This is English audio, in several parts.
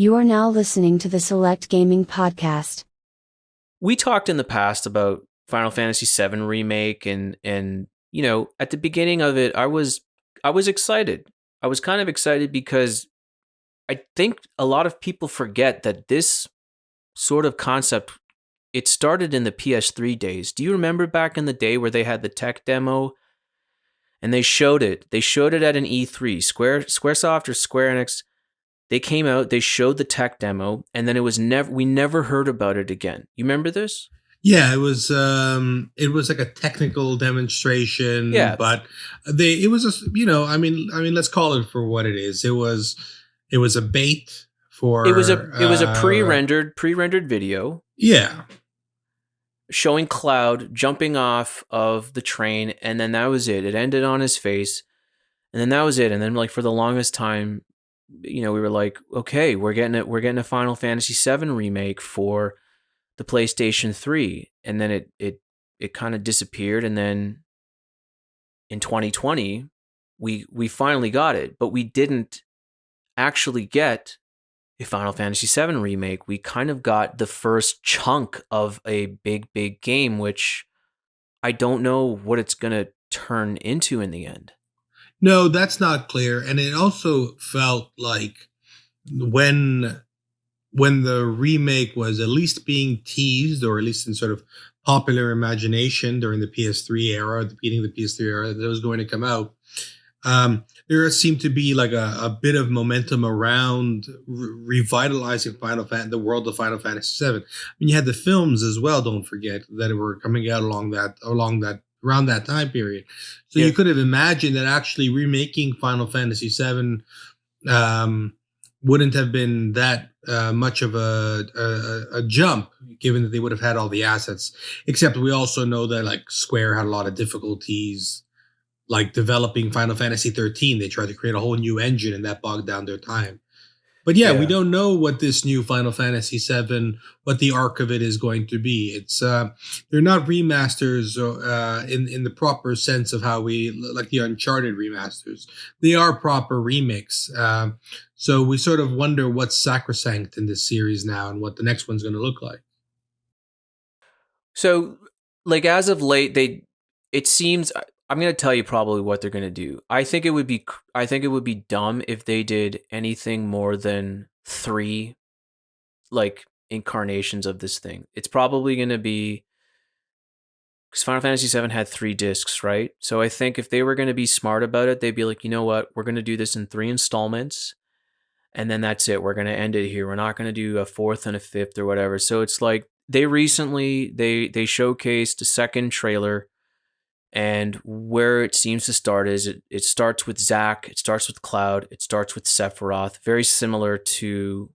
You are now listening to the Select Gaming Podcast. We talked in the past about Final Fantasy VII Remake and you know, at the beginning of it, I was excited. I was kind of excited because I think a lot of people forget that this sort of concept, it started in the PS3 days. Do you remember back in the day where they had the tech demo and they showed it? They showed it at an E3. Squaresoft or Square Enix, they came out, they showed the tech demo, and then we never heard about it again. You remember this? Yeah, it was like a technical demonstration, Yeah. but it was I mean let's call it for what it is. It was a bait for It was a pre-rendered video. Yeah. Showing Cloud jumping off of the train, and then that was it. It ended on his face, and then that was it. And then, like, for the longest time, you know, we were like, okay, we're getting a Final Fantasy VII remake for the PlayStation 3, and then it kind of disappeared, and then in 2020 we finally got it, but we didn't actually get a Final Fantasy VII remake. We kind of got the first chunk of a big game, which I don't know what it's going to turn into in the end. No, that's not clear. And it also felt like when the remake was at least being teased, or at least in sort of popular imagination during the PS3 era, the beginning of the PS3 era, that it was going to come out, there seemed to be like a bit of momentum around revitalizing the world of Final Fantasy VII. I mean, you had the films as well. Don't forget that were coming out around that time period. So You could have imagined that actually remaking Final Fantasy VII wouldn't have been that much of a jump, given that they would have had all the assets. Except we also know that like Square had a lot of difficulties, like developing Final Fantasy 13. They tried to create a whole new engine, and that bogged down their time. But yeah, we don't know what this new Final Fantasy VII, what the arc of it is going to be. It's they're not remasters in the proper sense of how we like the Uncharted remasters. They are proper remakes. So we sort of wonder what's sacrosanct in this series now, and what the next one's going to look like. So, like, as of late, it seems. I'm going to tell you probably what they're going to do. I think it would be dumb if they did anything more than 3 like incarnations of this thing. It's probably going to be, because Final Fantasy VII had 3 discs, right? So I think if they were going to be smart about it, they'd be like, you know what, we're going to do this in 3 installments, and then that's it. We're going to end it here. We're not going to do a 4th and a 5th or whatever. So it's like they recently they showcased a second trailer. And where it seems to start is it starts with Zack, it starts with Cloud, it starts with Sephiroth, very similar to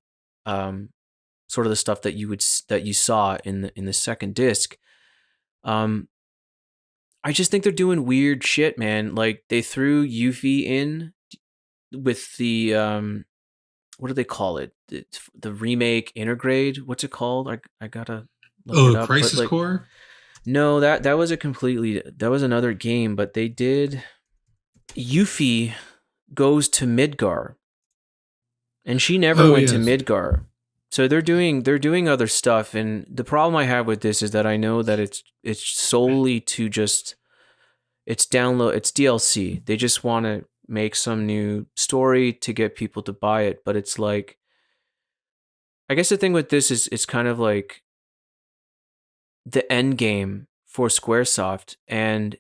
sort of the stuff that you saw in the second disc. I just think they're doing weird shit, man. Like, they threw Yuffie in with the what do they call it? The remake Intergrade. What's it called? I gotta look it up. Crisis Core. No, that was another game, but they did. Yuffie goes to Midgar, and she never went to Midgar. So they're doing other stuff, and the problem I have with this is that I know that it's solely to just it's DLC. They just want to make some new story to get people to buy it, but it's like, I guess the thing with this is it's kind of like the end game for Squaresoft, and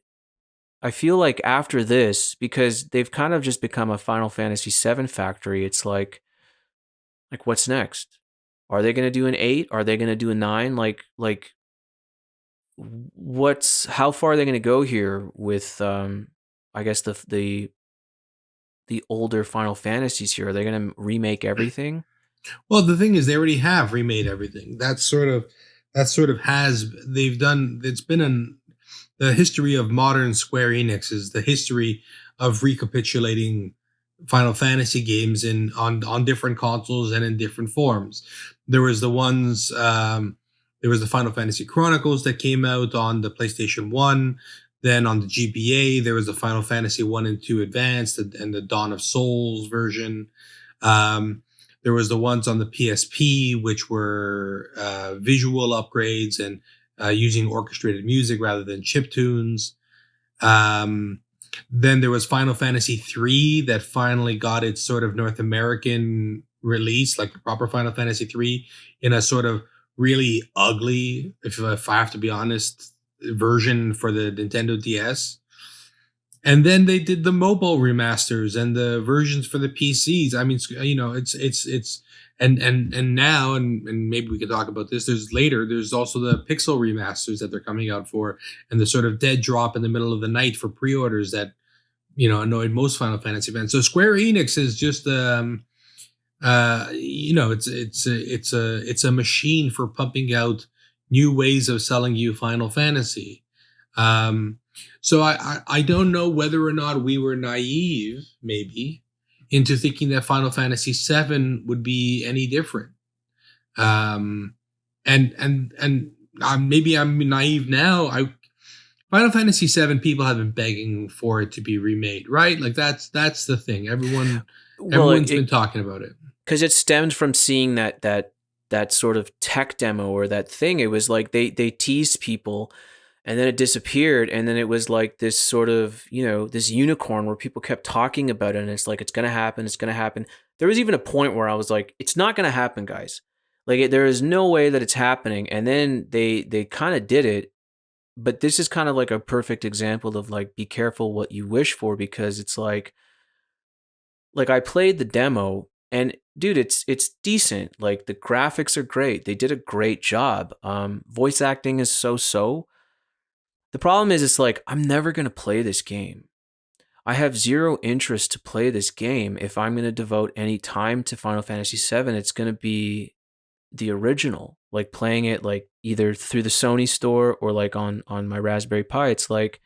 I feel like after this, because they've kind of just become a Final Fantasy VII factory, it's like what's next? Are they going to do an 8? Are they going to do a 9? Like how far are they going to go here with I guess the older Final Fantasies here? Are they going to remake everything? Well, the thing is, they already have remade everything. That sort of has, they've done. It's been the history of modern Square Enix is the history of recapitulating Final Fantasy games on different consoles and in different forms. There was the ones. There was the Final Fantasy Chronicles that came out on the PlayStation 1. Then on the GBA, there was the Final Fantasy 1 and 2 Advanced and the Dawn of Souls version. There was the ones on the PSP, which were visual upgrades and using orchestrated music rather than chip tunes. Then there was Final Fantasy III that finally got its sort of North American release, like the proper Final Fantasy III, in a sort of really ugly, if I have to be honest, version for the Nintendo DS. And then they did the mobile remasters and the versions for the PCs. I mean, you know, it's and now and maybe we could talk about this. There's also the pixel remasters that they're coming out for, and the sort of dead drop in the middle of the night for pre-orders that, you know, annoyed most Final Fantasy fans. So Square Enix is just you know, it's a machine for pumping out new ways of selling you Final Fantasy. So I don't know whether or not we were naive, maybe, into thinking that Final Fantasy VII would be any different. And maybe I'm naive now. Final Fantasy VII, people have been begging for it to be remade, right? Like that's the thing. Everyone's been talking about it. Because it stemmed from seeing that sort of tech demo or that thing. It was like they teased people, and then it disappeared, and then it was like this sort of, you know, this unicorn where people kept talking about it, and it's like, it's gonna happen. There was even a point where I was like, it's not gonna happen, guys. Like there is no way that it's happening. And then they kind of did it. But this is kind of like a perfect example of like, be careful what you wish for, because it's like I played the demo. And dude, it's decent. Like the graphics are great. They did a great job. Voice acting is so. The problem is, it's like, I'm never going to play this game. I have zero interest to play this game. If I'm going to devote any time to Final Fantasy VII, it's going to be the original, like playing it like either through the Sony store or like on my Raspberry Pi. It's like,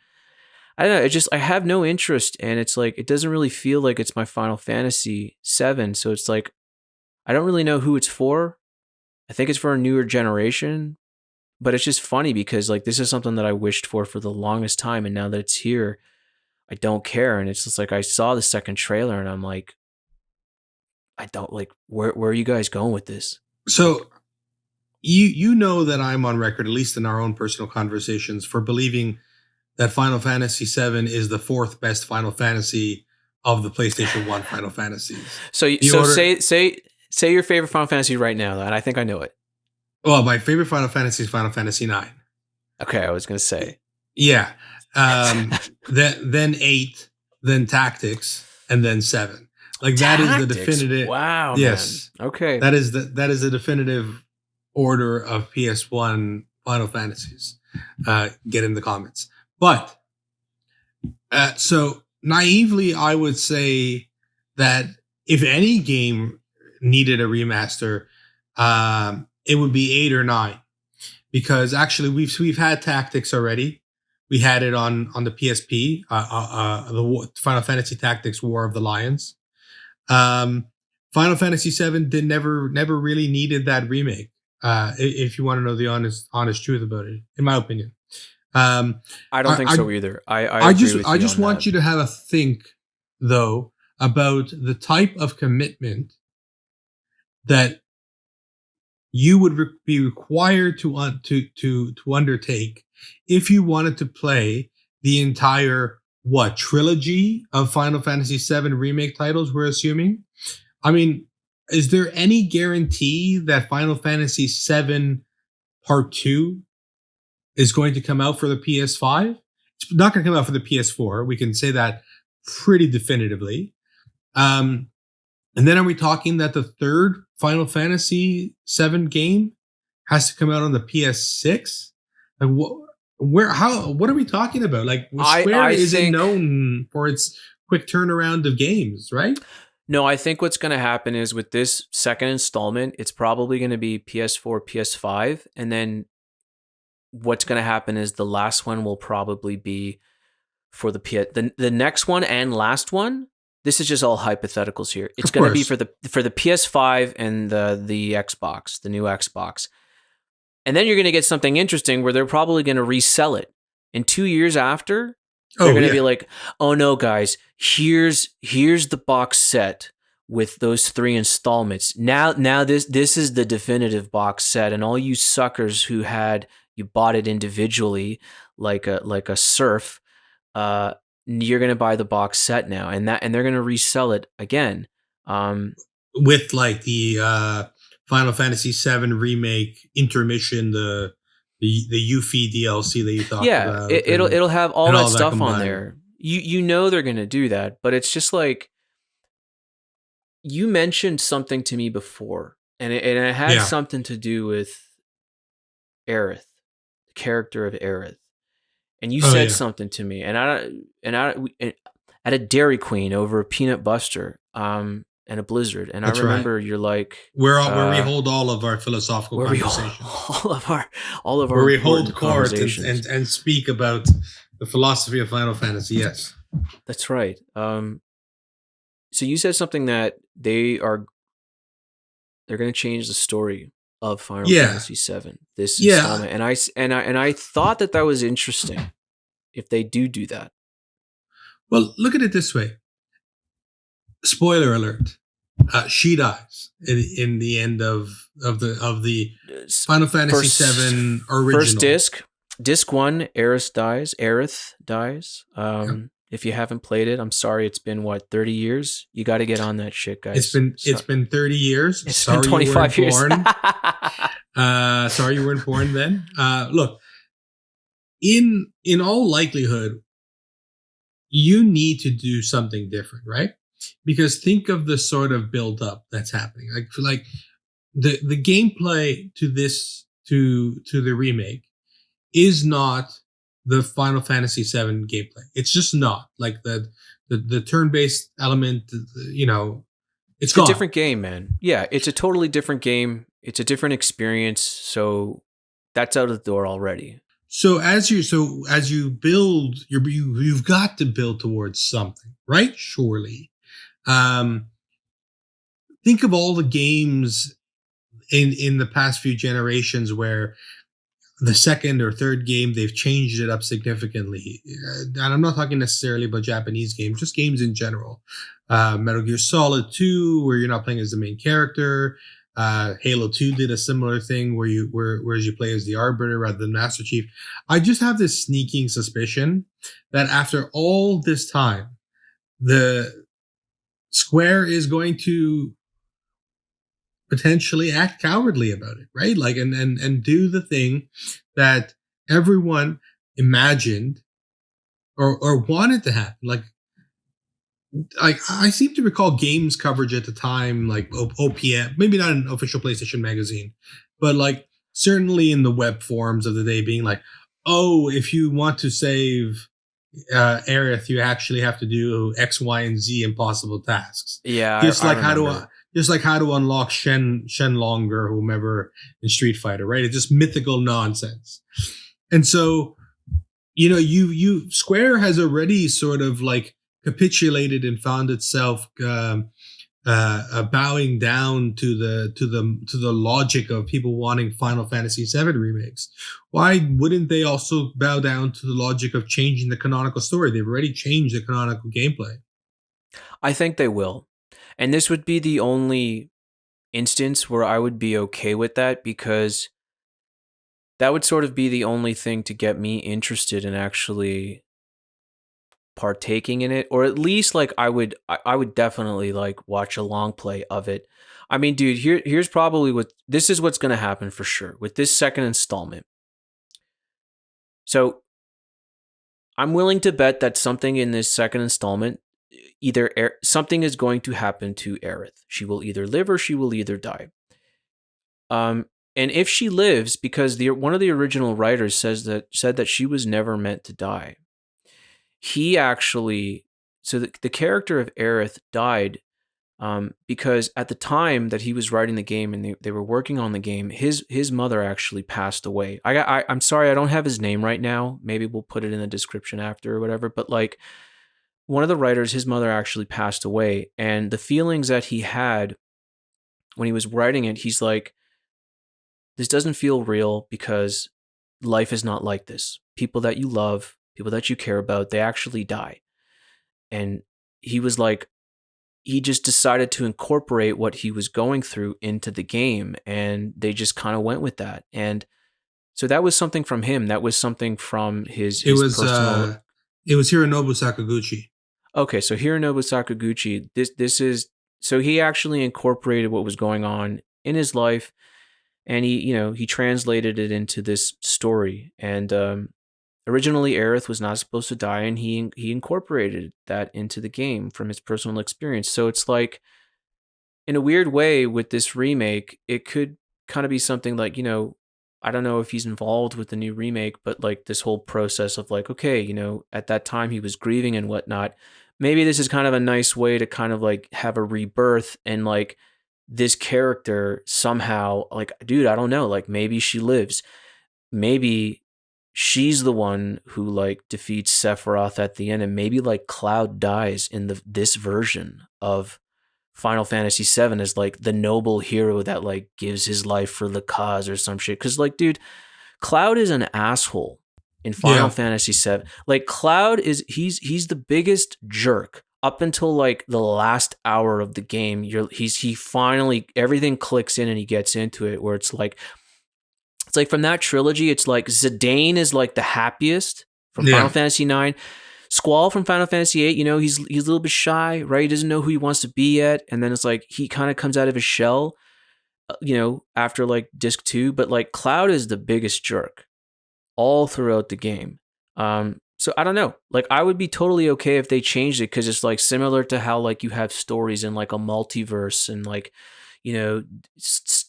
I don't know. I have no interest, and it's like, it doesn't really feel like it's my Final Fantasy VII. So it's like, I don't really know who it's for. I think it's for a newer generation, but it's just funny because like, this is something that I wished for the longest time. And now that it's here, I don't care. And it's just like, I saw the second trailer and I'm like, I don't like, where are you guys going with this? So you know that I'm on record, at least in our own personal conversations, for believing that Final Fantasy VII is the fourth best Final Fantasy of the PlayStation 1 Final Fantasies. Say your favorite Final Fantasy right now, and I think I know it. Well, my favorite Final Fantasy is Final Fantasy 9. Okay, I was going to say. Yeah. Then 8, then Tactics, and then 7. Like that is the definitive. Wow. Yes. Man. Okay. That is the definitive order of PS1 Final Fantasies. Get in the comments. But so naively, I would say that if any game needed a remaster, it would be 8 or 9, because actually we've had Tactics already. We had it on the PSP, the Final Fantasy Tactics War of the Lions. Final Fantasy VII never really needed that remake. If you want to know the honest truth about it, in my opinion. I don't think so either. I just want you to have a think, though, about the type of commitment that you would be required to undertake if you wanted to play the entire trilogy of Final Fantasy VII remake titles, we're assuming. I mean, is there any guarantee that Final Fantasy VII Part 2 is going to come out for the PS5? It's not going to come out for the PS4. We can say that pretty definitively. And then are we talking that the third Final Fantasy VII game has to come out on the PS6? Like, what are we talking about? Like, Square isn't known for its quick turnaround of games, right? No, I think what's going to happen is with this second installment, it's probably going to be PS4, PS5, and then what's going to happen is the last one will probably be for the the next one and last one. This is just all hypotheticals here. It's going to be for the PS5 and the Xbox, the new Xbox. And then you're going to get something interesting where they're probably going to resell it. And 2 years after, they're going to be like, "Oh no, guys, here's the box set with those 3 installments. Now this is the definitive box set, and all you suckers who you bought it individually like a serf, you're gonna buy the box set now, and they're gonna resell it again. With like the Final Fantasy VII remake intermission, the Yuffie DLC that you talked about. It'll have all that stuff combined on there. You know they're gonna do that, but it's just like, you mentioned something to me before, and it had something to do with Aerith, the character of Aerith, and you said something to me, and at a Dairy Queen over a Peanut Buster, and a Blizzard, and that's I remember you're like, where we hold all of our philosophical conversations, all of our where we hold court and speak about the philosophy of Final Fantasy. Yes, that's right. So you said something that they're going to change the story of Final Fantasy VII this installment, and I thought that was interesting if they do that. Well, look at it this way. Spoiler alert: she dies in the end of the Final Fantasy VII original. First disc 1, Aerith dies. If you haven't played it, I'm sorry. It's been 30 years. You got to get on that shit, guys. It's been 30 years. It's been 25 years. Sorry you weren't born then. Look, in all likelihood, you need to do something different, right? Because think of the sort of build up that's happening. Like the gameplay to the remake is not the Final Fantasy VII gameplay. It's just not. Like the turn-based element, it's a different game, man. Yeah, it's a totally different game. It's a different experience. So that's out of the door already. So as you build, you've got to build towards something, right? Surely. Think of all the games in the past few generations where the second or third game, they've changed it up significantly. And I'm not talking necessarily about Japanese games, just games in general. Metal Gear Solid 2, where you're not playing as the main character. Halo 2 did a similar thing whereas you play as the Arbiter rather than Master Chief. I just have this sneaking suspicion that after all this time, the Square is going to potentially act cowardly about it, right? Like, and do the thing that everyone imagined or wanted to happen. Like I seem to recall games coverage at the time, like OPM, maybe not an official PlayStation magazine, but like certainly in the web forums of the day being like, oh, if you want to save Aerith, you actually have to do X, Y, and Z impossible tasks. Yeah, just like how to unlock Shenlong or whomever in Street Fighter, right? It's just mythical nonsense. And so, you Square has already sort of like capitulated and found itself bowing down to the logic of people wanting Final Fantasy VII remakes. Why wouldn't they also bow down to the logic of changing the canonical story? They've already changed the canonical gameplay. I think they will. And this would be the only instance where I would be okay with that, because that would sort of be the only thing to get me interested in actually partaking in it, or at least like I would definitely like watch a long play of it. I mean, dude, here's probably this is what's going to happen for sure with this second installment. So I'm willing to bet that something in this second installment, something is going to happen to Aerith. She will either live or she will either die. And if she lives, because one of the original writers said that she was never meant to die. He actually, so the character of Aerith died because at the time that he was writing the game and they were working on the game, his mother actually passed away. I'm sorry, I don't have his name right now. Maybe we'll put it in the description after or whatever. But like, one of the writers, his mother actually passed away, and the feelings that he had when he was writing it, he's like, this doesn't feel real because life is not like this. People that you love, people that you care about, they actually die. And he was like, he just decided to incorporate what he was going through into the game, and they just kind of went with that. And so that was something from him. That was something from It his was personal. it was Hironobu Sakaguchi. Okay, so Hironobu Sakaguchi, this is so he actually incorporated what was going on in his life, and he translated it into this story. And originally, Aerith was not supposed to die, and he incorporated that into the game from his personal experience. So it's like, in a weird way, with this remake, it could kind of be something like, I don't know if he's involved with the new remake, but like this whole process of like, okay, at that time he was grieving and whatnot. Maybe this is kind of a nice way to kind of like have a rebirth, and like this character somehow, like, dude, I don't know, like maybe she lives. Maybe she's the one who like defeats Sephiroth at the end, and maybe like Cloud dies in this version of Final Fantasy VII as like the noble hero that like gives his life for the cause or some shit. Because like, dude, Cloud is an asshole in Final Yeah. Fantasy VII. Like, Cloud is he's the biggest jerk up until like the last hour of the game. He finally, everything clicks in and he gets into it, where it's like from that trilogy, it's like Zidane is like the happiest from Final Yeah. Fantasy IX. Squall from Final Fantasy VIII, he's a little bit shy, right? He doesn't know who he wants to be yet, and then it's like he kind of comes out of his shell, after like disc 2. But like Cloud is the biggest jerk all throughout the game. So I don't know. Like, I would be totally okay if they changed it, because it's like similar to how like you have stories in like a multiverse, and like,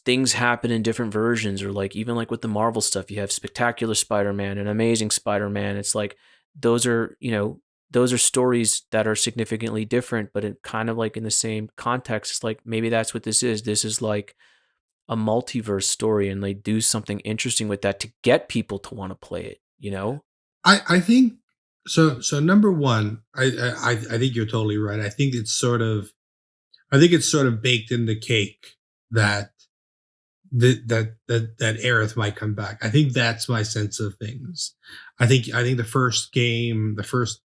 things happen in different versions, or like even like with the Marvel stuff, you have Spectacular Spider-Man and Amazing Spider-Man. It's like those are stories that are significantly different, but it kind of like in the same context. It's like, maybe that's what this is. This is like a multiverse story, and they do something interesting with that to get people to want to play it. I think so. So number one, I think you're totally right. I think it's sort of baked in the cake that that Aerith might come back. I think that's my sense of things. I think the first game, the first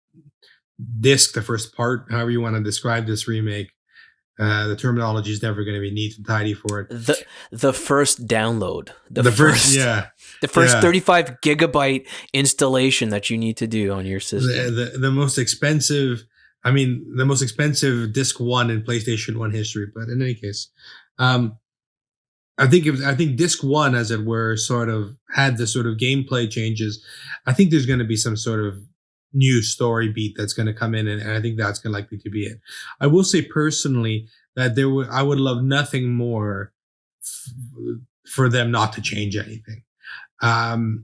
disc, the first part, however you want to describe this remake, the terminology is never going to be neat and tidy for it. The first download, The first, yeah, the first yeah. 35 gigabyte installation that you need to do on your system. The most expensive. I mean, the most expensive disc 1 in PlayStation 1 history. But in any case, I think disc 1, as it were, sort of had the sort of gameplay changes. I think there's going to be some sort of new story beat that's going to come in, and I think that's going to likely to be it. I will say personally that I would love nothing more for them not to change anything.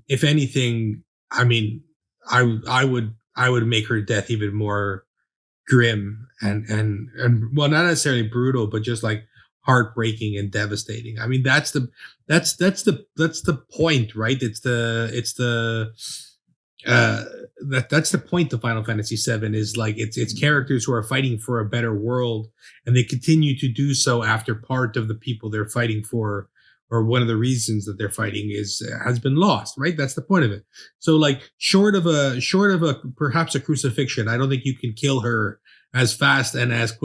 If anything, I mean, I would make her death even more grim and well, not necessarily brutal, but just like heartbreaking and devastating. I mean, that's the point, right? That's the point of Final Fantasy VII, is like it's characters who are fighting for a better world, and they continue to do so after part of the people they're fighting for, or one of the reasons that they're fighting, has been lost, right? That's the point of it. So like, short of a perhaps a crucifixion, I don't think you can kill her as fast and as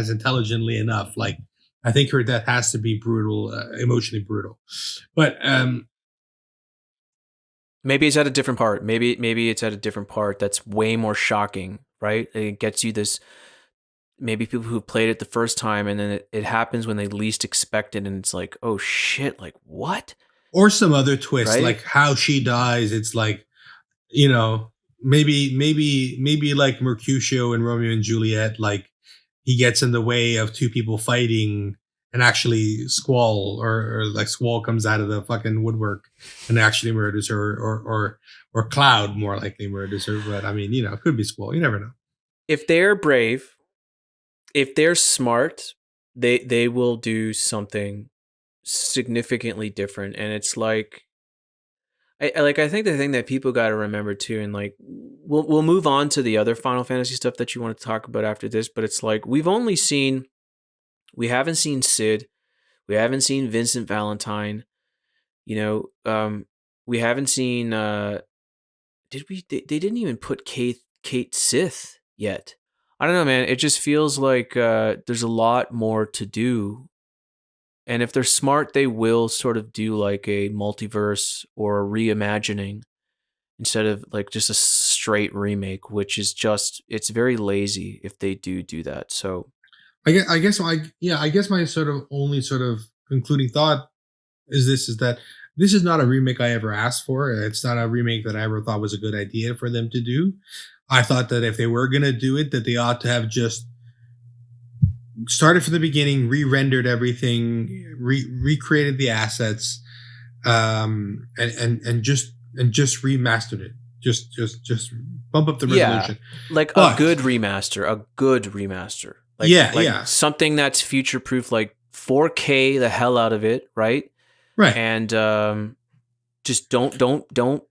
intelligently enough. Like, I think her death has to be brutal, emotionally brutal. But maybe it's at a different part. Maybe it's at a different part that's way more shocking, right? It gets you this. Maybe people who played it the first time, and then it happens when they least expect it, and it's like, oh shit, like what? Or some other twist, right? Like how she dies. It's like, maybe like Mercutio and Romeo and Juliet, like he gets in the way of two people fighting, and actually Squall or like Squall comes out of the fucking woodwork and actually murders her, or Cloud more likely murders her. But I mean, it could be Squall. You never know. If they're brave, if they're smart, they will do something significantly different. And it's like, I think the thing that people got to remember too, and like we'll move on to the other Final Fantasy stuff that you want to talk about after this, but it's like we haven't seen Sid, we haven't seen Vincent Valentine, we haven't seen they didn't even put Kate Sith yet. I don't know, man. It just feels like there's a lot more to do. And if they're smart, they will sort of do like a multiverse or a reimagining instead of like just a straight remake, which is just, it's very lazy if they do that. So, I guess my sort of only sort of concluding thought is that this is not a remake I ever asked for. It's not a remake that I ever thought was a good idea for them to do. I thought that if they were going to do it, that they ought to have just started from the beginning, re-rendered everything, recreated the assets, and just remastered it. Just bump up the resolution. Like a good remaster. Like something that's future proof, like 4K the hell out of it, right? Right. And just don't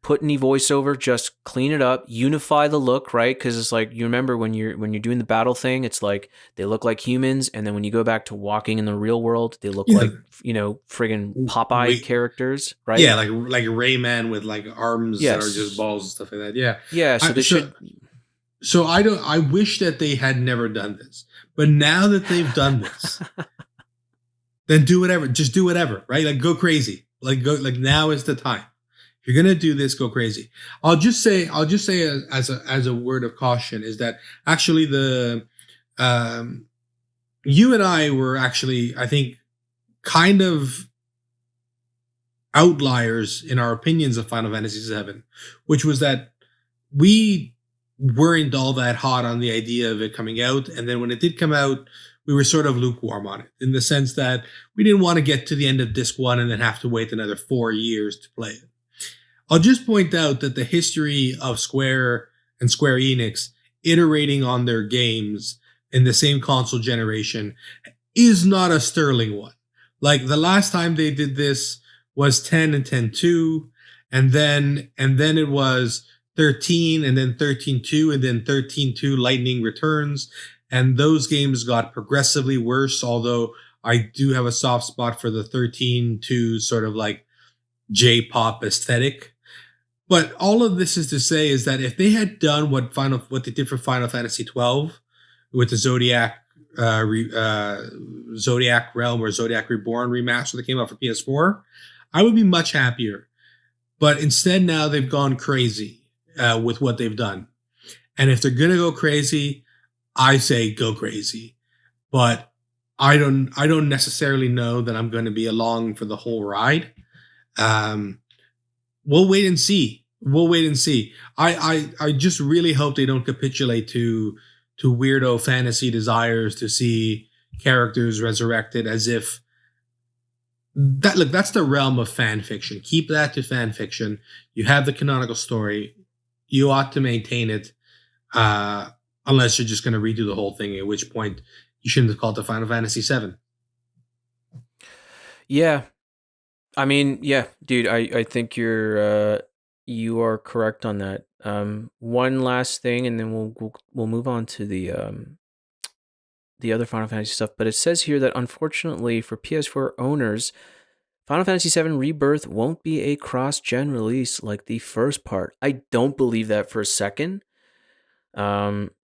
put any voiceover, just clean it up, unify the look, right? Because it's like, you remember when you're doing the battle thing, it's like they look like humans, and then when you go back to walking in the real world, they look like, friggin' Popeye characters, right? Yeah, like Rayman with like arms that are just balls and stuff like that. Yeah. Yeah, so they should. So I wish that they had never done this. But now that they've done this, then do whatever. Just do whatever, right? Like go crazy. Like now is the time. If you're gonna do this, go crazy. I'll just say as a word of caution is that actually the you and I were actually, I think, kind of outliers in our opinions of Final Fantasy VII, which was that we weren't all that hot on the idea of it coming out, and then when it did come out, we were sort of lukewarm on it, in the sense that we didn't want to get to the end of disc 1 and then have to wait another 4 years to play it. I'll just point out that the history of Square and Square Enix iterating on their games in the same console generation is not a sterling one. Like the last time they did this was 10 and 10-2, and then it was 13 and then 13-2 and then 13-2 Lightning Returns. And those games got progressively worse, although I do have a soft spot for the 13-2 sort of like J-pop aesthetic. But all of this is to say is that if they had done what they did for Final Fantasy 12 with the Zodiac Realm or Zodiac Reborn remaster that came out for PS4, I would be much happier. But instead now they've gone crazy with what they've done. And if they're going to go crazy, I say go crazy, but I don't necessarily know that I'm going to be along for the whole ride. We'll wait and see. I just really hope they don't capitulate to weirdo fantasy desires to see characters resurrected as if that. Look, that's the realm of fan fiction. Keep that to fan fiction. You have the canonical story. You ought to maintain it. Unless you're just going to redo the whole thing, at which point you shouldn't have called it Final Fantasy VII. Yeah. I mean, yeah, dude, I think you are correct on that. One last thing, and then we'll move on to the other Final Fantasy stuff. But it says here that unfortunately for PS4 owners, Final Fantasy VII Rebirth won't be a cross-gen release like the first part. I don't believe that for a second.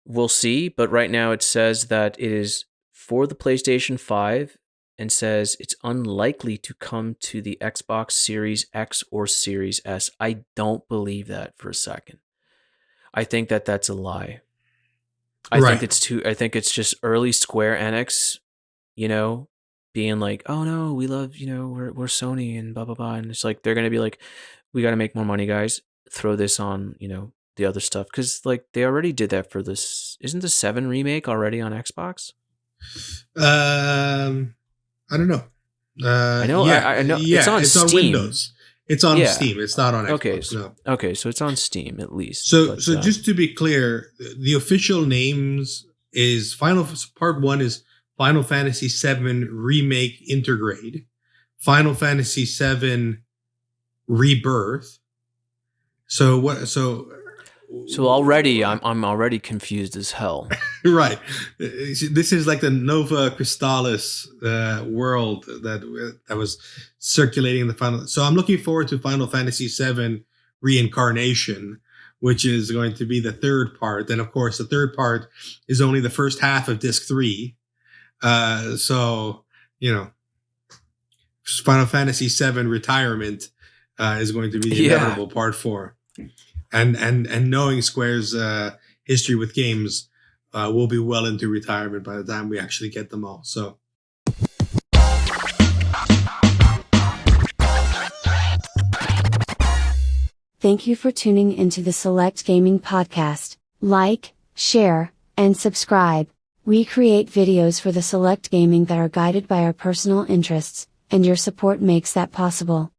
We'll see, but right now it says that it is for the PlayStation 5 and says it's unlikely to come to the Xbox Series X or Series S. I don't believe that for a second. I think that that's a lie. I think it's just early Square Enix, being like, oh no, we love, we're Sony and blah, blah, blah. And it's like, they're going to be like, we got to make more money, guys. Throw this on, the other stuff, because like they already did that for this. Isn't the 7 remake already on Xbox? I don't know. I know. Yeah, I know. Yeah, it's on Steam. Windows. It's on Steam. It's not on Xbox. Okay. No. Okay, so it's on Steam at least. So just to be clear, the official names is Part 1 is Final Fantasy VII Remake Intergrade, Final Fantasy VII Rebirth. So what? So already, I'm already confused as hell. Right. This is like the Nova Crystallis world that was circulating in the final. So I'm looking forward to Final Fantasy VII Reincarnation, which is going to be the third part. And of course, the third part is only the first half of disc 3. So, Final Fantasy VII Retirement is going to be the inevitable part 4. And knowing Square's history with games, we'll be well into retirement by the time we actually get them all. So. Thank you for tuning into the Select Gaming Podcast. Like, share, and subscribe. We create videos for the Select Gaming that are guided by our personal interests, and your support makes that possible.